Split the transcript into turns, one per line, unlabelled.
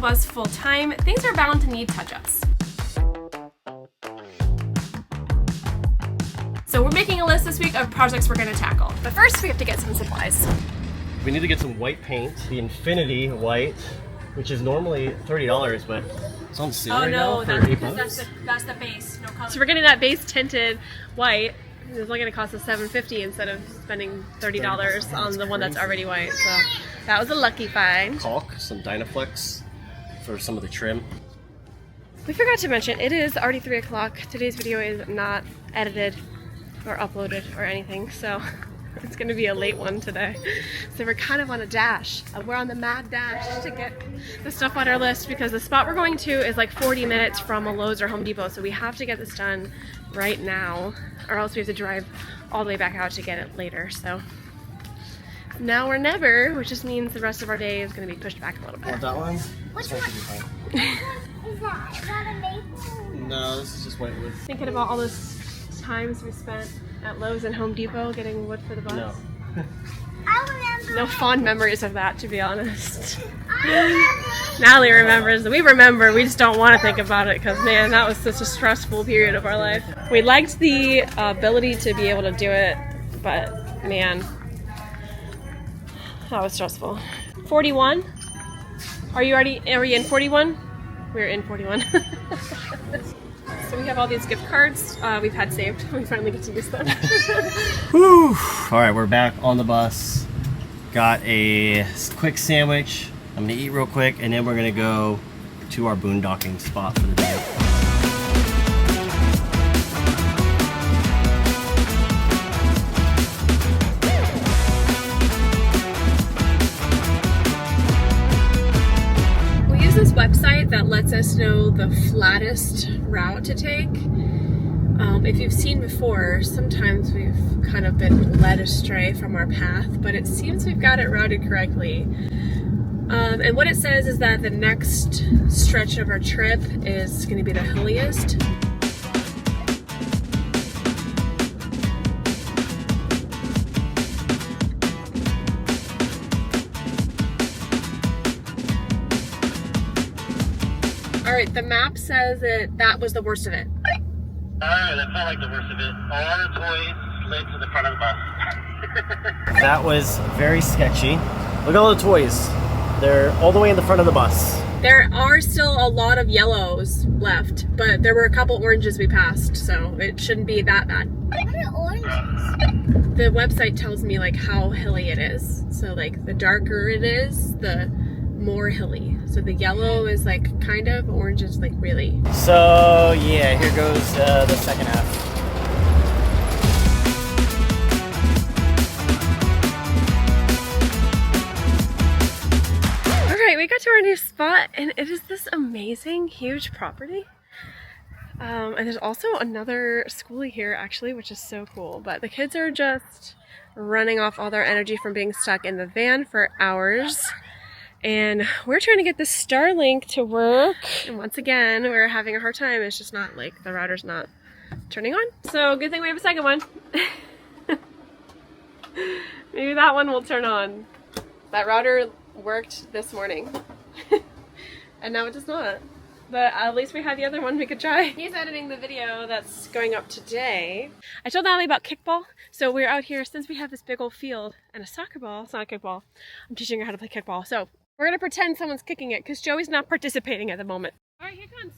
bus full time, things are bound to need touch-ups. So we're making a list this week of projects we're gonna tackle. But first we have to get some supplies.
We need to get some white paint, the Infinity white, which is normally $30, but it's on sale right now for $8.
That's the base, no color. So we're getting that base tinted white. It's only gonna cost us $7.50 instead of spending $30 on the one that's already white. So that was a lucky find.
Caulk, some Dynaflex for some of the trim.
We forgot to mention, it is already 3 o'clock. Today's video is not edited or uploaded or anything, so it's gonna be a late one today. So we're kind of on a dash. We're on the mad dash to get the stuff on our list because the spot we're going to is like 40 minutes from a Lowe's or Home Depot, so we have to get this done right now or else we have to drive all the way back out to get it later. So now or never, which just means the rest of our day is gonna be pushed back a little bit.
Want that one?
Which one is that? Is that a maple?
No, this is just white wood.
Thinking about all those times we spent at Lowe's and Home Depot getting wood for the bus.
No.
I remember.
No fond memories of that, to be honest. Natalie remembers. We remember. We just don't want to think about it because, man, that was such a stressful period of our life. We liked the ability to be able to do it, but, man, that was stressful. 41? Are you in 41? We're in 41. So we have all these gift cards we've had saved. We finally get to use them.
Whew. All right, we're back on the bus. Got a quick sandwich. I'm gonna eat real quick, and then we're gonna go to our boondocking spot for the day.
Website that lets us know the flattest route to take. If you've seen before, sometimes we've kind of been led astray from our path, but it seems we've got it routed correctly. And what it says is that the next stretch of our trip is going to be the hilliest. Alright, the map says that was the worst of it.
Alright, that felt like the worst of it. All the toys slid to the front of the bus. That was very sketchy. Look at all the toys. They're all the way in the front of the bus.
There are still a lot of yellows left, but there were a couple oranges we passed, so it shouldn't be that bad.
What are oranges?
The website tells me like how hilly it is. So like the darker it is, the more hilly. So the yellow is like kind of, orange is like really.
So yeah, here goes the second half.
Alright, we got to our new spot and it is this amazing huge property. And there's also another schoolie here actually, which is so cool. But the kids are just running off all their energy from being stuck in the van for hours. And we're trying to get this Starlink to work. And once again, we're having a hard time. It's just not like the router's not turning on. So good thing we have a second one. Maybe that one will turn on. That router worked this morning. And now it does not. But at least we had the other one we could try. He's editing the video that's going up today. I told Natalie about kickball. So we're out here, since we have this big old field and a soccer ball. It's not a kickball. I'm teaching her how to play kickball. So we're gonna pretend someone's kicking it because Joey's not participating at the moment. All right, here it comes.